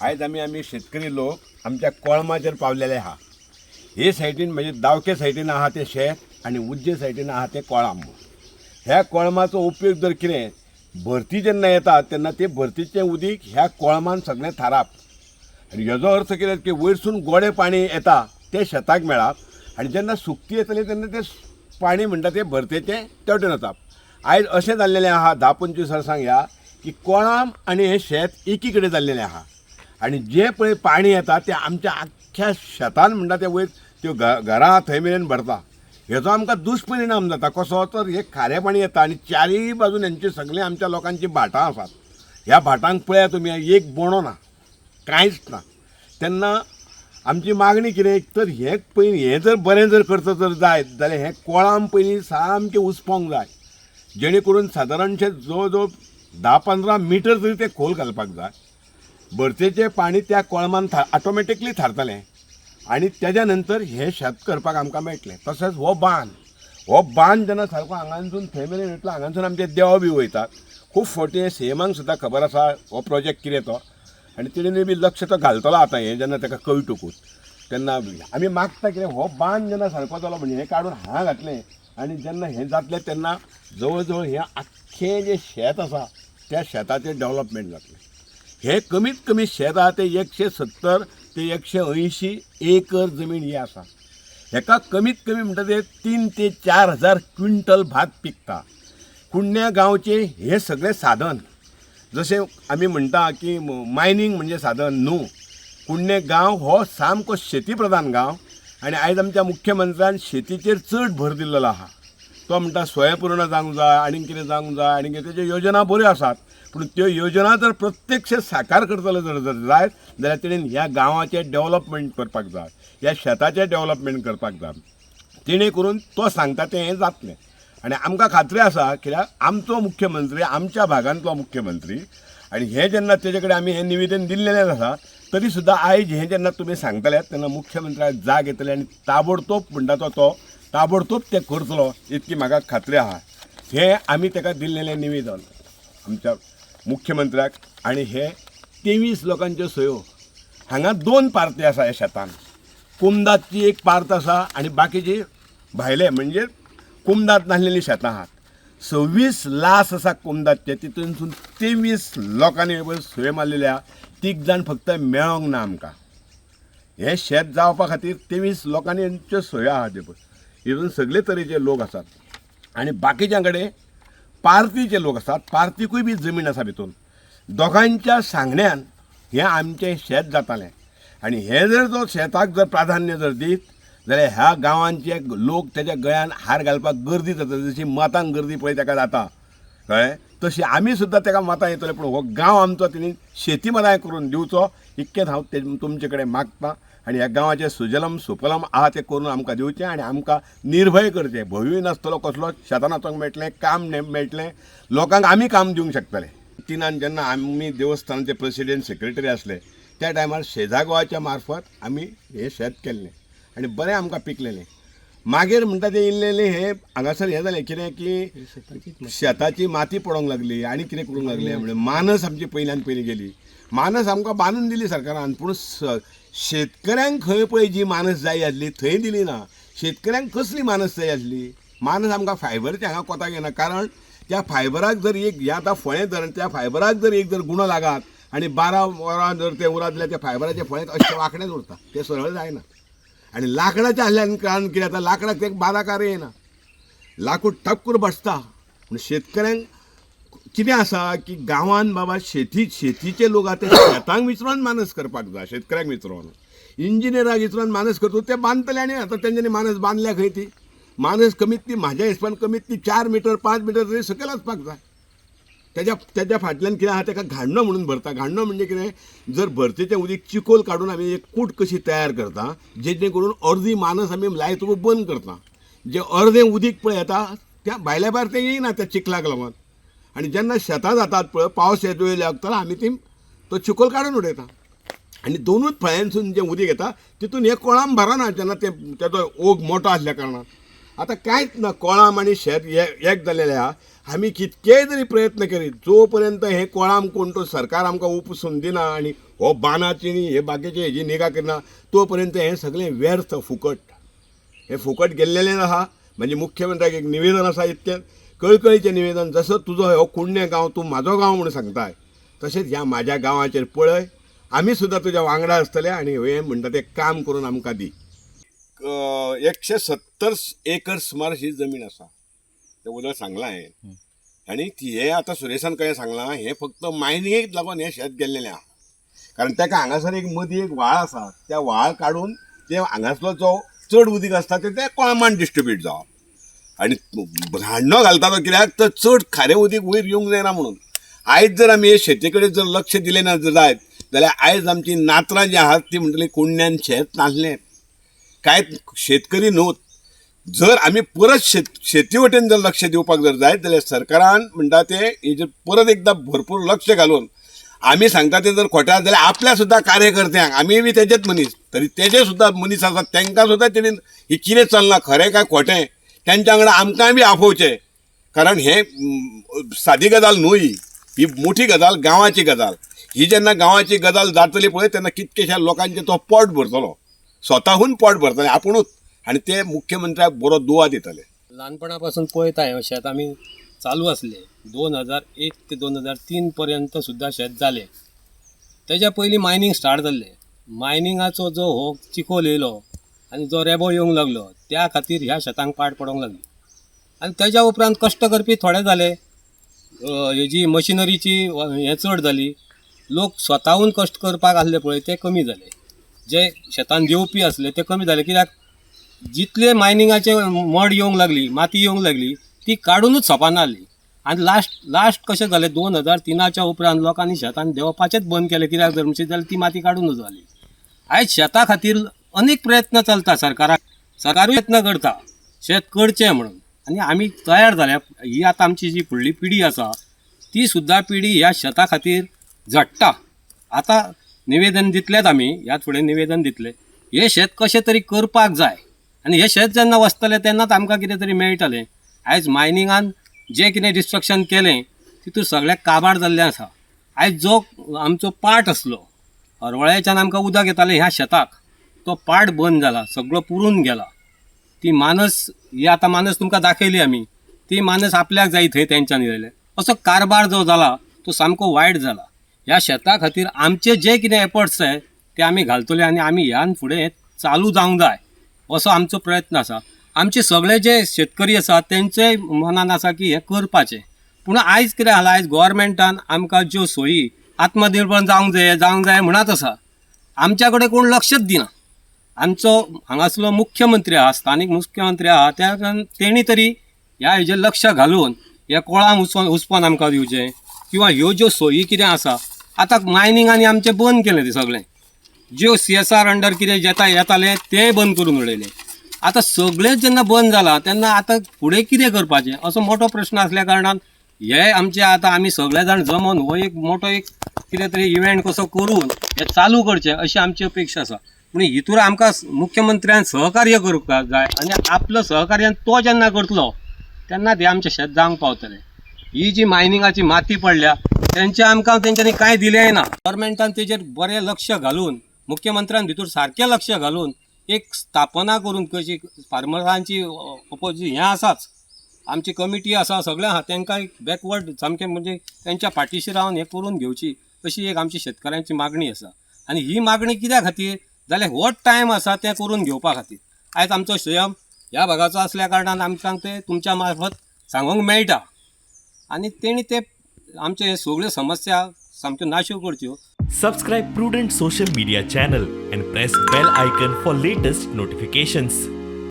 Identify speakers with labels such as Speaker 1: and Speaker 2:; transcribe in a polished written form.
Speaker 1: आयज आमी शेतकरी लोक आमच्या कोळमाचेर पावलेले आहा। हे सायडीन म्हणजे दावके सायडीन आहा ते शेत आणि उज्जे सायडीन आहा ते कोळाम। ह्या कोळमाचो उपयोग जर कितें भरती जेन्ना येता तेन्ना ते भरतीचें उदीक ह्या कोळमान सगळें थारप आनी हेजो अर्थ कितें की वयरसून गोडे पाणी येता ते शेताक मेळप आनी जेन्ना सुकती येतली तेन्ना ते पाणी म्हणटा ते भरतेचें तेवटेन वचप। आयज अशें जाल्लेलें आहा 10-25 वर्सांक ह्या की कोळाम आनी हे शेत एकी कडेन जाल्लेलें आहा आनी जे पळय पाणी येता ते आमच्या आख्ख्या शेतान म्हणटा ते वयर त्यो घरां थंय मेरेन भरता। हेजो आमकां दुश्परिणाम जाता कसो तर हे खारें पाणी येता आनी चारय बाजून हेंची सगळीं आमच्या लोकांची भाटां आसात। ह्या भाटांक पळया तुमी एक बोंडो ना कांयच ना। तेन्ना आमची मागणी कितें तर हे पयलीं हें जर बरें जर करता जर जायत जाल्यार हें कोळाम पयलीं सामकें उसपोंक जाय जेणे करून सादारणशे जवळ जवळ 10-15 मिटर तरी ते खोल घालपाक जाय। भरतेचें पाणी त्या कोळमान ऑटोमॅटिकली थारतलें आनी तेज्या नंतर हे शेत करपाक आमकां मेळटलें। तशेंच हो बांद जेन्ना सारको हांगासून थंय मेरेन वयतलो हांगासून आमचे देव बी वयतात। खूब फावटी सीएमाक सुद्दां खबर आसा हो प्रोजेक्ट कितें तो आनी तेणें बी लक्ष तो घालतलो आतां हें जेन्ना ताका कळटकूच तेन्ना आमी मागता कितें हो बांद जेन्ना सारको जालो म्हणजे हें काडून हांगा घातलें आनी जेन्ना हें जातलें तेन्ना जवळ जवळ हें आख्खें जें शेत आसा त्या शेताचें डेवलपमेंट जातलें। हे कमीत कमी शेत आहा ते 170 ते 180 एकर जमीन ही आसा। हेका कमीत कमी म्हणटा ते 3 ते 4 हजार क्विंटल भात पिकता। कुडण्या गांवचे हे सगळे साधन जशें आमी म्हणटा की मायनींग म्हणजे साधन न्हू। कुडणे गांव हो सामको शेती प्रधान गांव आनी आयज आमच्या मुख्यमंत्र्यान शेतीचेर चड भर दिल्लो आहा। तो म्हणटा स्वयंपूर्ण जावंक जाय आनी कितें जावंक जाय आनी कितें तेज्यो योजना बऱ्यो आसात पूण त्यो योजना जर प्रत्यक्ष साकार करतलो जर जायत जाल्यार तेणेन ह्या गांवाचें डेवलपमेंट करपाक जाय ह्या शेताचें डेवलपमेंट करपाक जाय जेणे करून तो सांगता तें हें जातलें। आनी आमकां खात्री आसा कित्याक आमचो मुख्यमंत्री आमच्या भागांतलो मुख्यमंत्री आनी हें जेन्ना तेजे कडेन आमी हें निवेदन दिल्लें आसा तरी सुद्दां आयज हें जेन्ना तुमी सांगतले तेन्ना मुख्यमंत्र्याक जाग येतली आनी ताबडतोब म्हणटा तो ताबडतोब ते करतलो इतकी म्हाका खात्री आहा। हें आमी ताका दिल्लेलें निवेदन आमच्या मुख्यमंत्र्याक आनी हे 23 लोकांच्यो सयो हांगा 2 पार्टी आसा ह्या शेतान। कुमदाची एक पार्ट आसा आनी बाकीची भायले म्हणजे कुमदात नासलेलीं शेतां आहात। 26 लास आसा कुमदाचे तितूनसून 23 लोकांनी सयो मारलेल्या 3 जाण फक्त मेळोंक ना आमकां। हें शेत जावपा खातीर 23 लोकांच्यो सयो आहा ते पळय हितून सगळे तरेचे लोक आसात आनी बाकीच्या कडेन पार्टीचे लोक आसात। पार्टीकूय बी जमीन आसा भितून दोगांच्या सांगण्यान हें आमचें शेत जातालें आनी हे जर तो शेताक जर प्राधान्य जर दीत जाल्यार ह्या गांवांचे लोक तेज्या गळ्यान हार घालपाक गर्दी जाता जशी मतांक गर्दी पळय ताका जाता कळ्ळें तशी आमी सुद्दां ताका मतां येतले पूण हो गांव आमचो तेणी शेती मनाय करून दिवचो इतकेंच हांव तुमचे कडेन मागतां आनी ह्या गांवाचें सुजलम सुफलम आहा तें करून आमकां दिवचें आनी आमकां निर्भय करचें भंयूय नासतलो कसलो शेतान वचोंक मेळटलें काम मेळटलें लोकांक आमी काम दिवंक शकतले। तिनान जेन्ना आमी देवस्थानाचे प्रेसिडेंट सेक्रेटरी आसले त्या टायमार शेजा गोवाच्या मार्फत आमी हें शेत केल्लें आनी बरें आमकां पिकलेलें। मागीर म्हणटा तें इल्लेलें हें हांगासर हें जालें कितें की शेताची माती पडोंक लागली आनी कितें करूंक लागलें म्हणजे मानस आमची पयल्यान पयलीं गेली। मानस आमकां बांदून दिली सरकारान पूण शेतकऱ्यांक खंय पळय जी मानस जाय आसली थंय दिली ना। शेतकऱ्यांक कसली मानस जाय आसली मानस आमकां फायबरचें हांगा कोताक येना कारण त्या फायबराक जर एक हें आतां फळें धरण त्या फायबराक जर एक जर गुणो लागात आनी 12 वरां जर तें उरत जाल्यार त्या फायबराचे फळें अशें वांकडेच उरता तें सरळ जायना आनी लाकडाचें आसल्यान कारण कितें जाता लाकडाक तें बादाकार येना लाकूड ठप करून बसता। पूण शेतकऱ्यांक कितें आसा की गांवांत बाबा शेतीचे लोक आतां शेतांक विचरोन मानस करपाक जाय शेतकऱ्यांक विचरोन इंजिनियराक विचरोन मानस करता ते बांदतले आनी आतां तेंच्यांनी मानस बांदल्या खंय ती मानस कमीत ती म्हाज्या हिसपान कमीत ती 4 मिटर 5 मिटर तरी सकयल वचपाक जाय। तेज्या फाटल्यान कितें आहा ताका घाण्णो म्हणून भरता। घाण्णो म्हणजे कितें जर भरतेचें उदीक चिकोल काडून आमी एक कूट कशी तयार करता जेणे करून अर्दी मानस आमी लायतकूच बंद करता जें अर्दें उदीक पळय येता त्या भायल्या भायर तें येयना त्या चिखलाक लागून आनी जेन्ना शेतां जातात पळय पावस येतलो लागतलो आमी तो चिकोल काडून उडयता आनी दोनूच फळ्यांसून जें उदीक येता तितून हे कोळाम भरना जेन्ना तेजो ओग मोठो आसल्या कारणान। आतां कांयच ना कोळाम आनी शेत एक जाल्लेलें आहा आमी कितकेय जरी प्रयत्न करीत जोपर्यंत हे कोळाम कोण तो सरकार आमकां उपसून दिना आणि हो बानाची नी हे बाकीचे हेजी निगा करना तोपर्यंत हे सगळें व्यर्थ फुकट हे फुकट गेल्लेलें आहा. म्हणजे मुख्यमंत्र्याक एक निवेदन आसा इतकें कळकळीचें निवेदन, जसो तुजो हो कुडणे गांव तूं म्हाजो गांव म्हणून सांगताय तशेंच ह्या म्हाज्या गांवाचेर पळय, आमी सुद्दां तुज्या वांगडा आसतले आणि हे म्हणटा तें काम करून आमकां दी. 170 एकर सुमार ही जमीन आसा तें उदक सांगलां हांवें. आनी हे आतां सुरेशान कशें सांगलां हे फक्त मायनिंगेक लागून हे शेत गेल्लेलें आहा. कारण ताका हांगासर एक मदीं एक व्हाळ आसा, त्या व्हाळ काडून ते हांगासलो जो चड उदीक आसता ते कोळामान डिस्ट्रिब्यूट जावप. आनी भांडणो घालता तो कित्याक तर चड खारें उदीक वयर येवंक जायना म्हणून. आयज जर आमी हे शेती कडेन जर लक्ष दिलें ना जायत जाल्यार आयज आमची नातरां जी आहात ती म्हणटली कुंड्यान शेत नासलें, कांय शेतकरी न्हूत. जर आमी परत शेती वटेन जर लक्ष दिवपाक जर जायत जाल्यार सरकारान म्हणटा ते हेजेर परत एकदां भरपूर लक्ष घालून आमी सांगता ते जर खोटे जाल्यार आपल्या सुद्दां कार्यकर्त्यांक आमी बी तेजेच मनीस तरी तेजे सुद्दां मनीस आसात तांकां सुद्दां तेणी ही कितें चल्लां खरें काय खोटें तेंच्या वांगडा आमकांय बी आपोवचें. कारण हे सादी गजाल न्हू, ही मोठी गजाल, गांवाची गजाल. ही जेन्ना गांवाची गजाल जातली पळय तेन्ना कितकेशा लोकांचे तो पोट भरतलो, स्वताहून पोट भरतले आपुणूच, आनी ते मुख्यमंत्र्याक बरो दुआ दितले.
Speaker 2: ल्हानपणा पासून पळयताय शेत आमी चालू आसले 2001 ते 2003 पर्यंत सुद्दां शेत जालें. तेज्या पयलीं मायनींग स्टार्ट जाल्लें. मायनिंगाचो जो हो चिखोल येयलो आनी जो रेबो येवंक लागलो त्या खातीर ह्या शेतांक पाड पडोंक लागली. आनी तेज्या उपरांत कश्ट करपी थोडे जाले, हेजी मशिनरीची हें चड जाली, लोक स्वताहून कश्ट करपाक आसले पळय ते कमी जाले. जे शेतान जेवपी आसले ते कमी जाले. कित्याक जितले मायनिंगाचे मड येवंक लागली, माती येवंक लागली ती काडूनच सोंपाना जाली. आनी लास्ट कशें जालें 2003च्या उपरांत लोकांनी शेतान देंवपाचेंच बंद केलें. कित्याक जर म्हणचे जाल्यार ती माती काडूनच जाली. आयज शेता खातीर अनेक प्रयत्न चलता, सरकारूय यत्न करता शेत करचें म्हणून. आनी आमी तयार जाल्या. ही आतां आमची जी फुडली पिढी आसा ती सुद्दां पिढी ह्या शेता खातीर झडटा. आतां निवेदन दितलेत आमी, ह्या फुडें निवेदन दितले. हे शेत कशें तरी करपाक जाय आनी हे शेत जेन्ना वचतलें तेन्नाच आमकां कितें तरी मेळटलें. आयज मायनिंगान जें कितें डिस्ट्रक्शन केलें तितून सगळ्याक काबार जाल्लें आसा. आयज जो आमचो पाट आसलो, हरवळ्याच्यान आमकां उदक येतालें ह्या शेताक, तो पाट बंद जाला, सगळो पुरून गेला. ती मानस ही आतां मानस तुमकां दाखयली आमी, ती मानस आपल्याक जाय थंय तेंच्यान येयले. असो कारबार जो जाला तो सामको वायट जाला. ह्या शेता खातीर आमचे जे कितें एफर्ट्स जाय ते आमी घालतले आनी आमी ह्यान फुडें चालू जावंक जाय असो आमचो प्रयत्न आसा. आमचे सगळे जे शेतकरी आसा तेंचेय मनान आसा की हें करपाचें. पूण आयज कितें जालां, आयज गोवोरमेंटान आमकां ज्यो सोयी आत्मनिर्भर जावंक जाय म्हणत आसा, आमच्या कडेन कोण लक्षच दिना. आमचो हांगासलो मुख्यमंत्री आहा, स्थानीक मुख्यमंत्री आहा, तेणी तरी ह्या हेजेर लक्ष घालून हे कोळाम हुस्पोन आमकां दिवचें. किंवा ह्यो ज्यो सोयी कितें आसा आतां मायनिंगांनी आमचें बंद केलें तें सगळें. ज्यो CSR अंडर कितें येतालें तें बंद करून उडयलें. आतां सगळेंच जेन्ना बंद जालां तेन्ना आतां फुडें कितें करपाचें असो मोठो प्रश्न आसल्या कारणान हे आमचे आतां आमी सगळे जाण जमोन हो एक मोठो एक कितें तरी इव्हेंट कसो करून हे चालू करचें अशी आमची अपेक्षा आसा. पूण हितूर आमकां मुख्यमंत्र्यान सहकार्य करपाक जाय आनी आपलो सहकार्यान तो जेन्ना करतलो तेन्ना ते आमचें शेत जावंक पावतलें. ही जी मायनिंगाची माती पडल्या तेंच्यांनी कांय दिलेंय ना. गव्हर्मेंटान तेजेर बरें लक्ष घालून, मुख्यमंत्र्यान भितर सारकें लक्ष घालून एक स्थापना करून कशी फार्मरांची हें आसाच, आमची कमिटी आसा, सगळें आहा, तांकां एक बॅकवर्ड सामकें म्हणजे तेंच्या फाटीशी रावन हें करून घेवची अशी एक आमची शेतकऱ्यांची मागणी आसा. आनी ही मागणी कित्या खातीर जाल्यार हो टायम आसा तें करून घेवपा खातीर. आयज आमचो सीएम ह्या भागाचो असल्या कारणान आमकां ते तुमच्या मार्फत सांगूंक मेळटा आनी तेणी ते आमचे सगळ्यो समस्या सामक्यो नाश्यो करच्यो.
Speaker 3: Subscribe Prudent social media channel and press bell icon for latest notifications.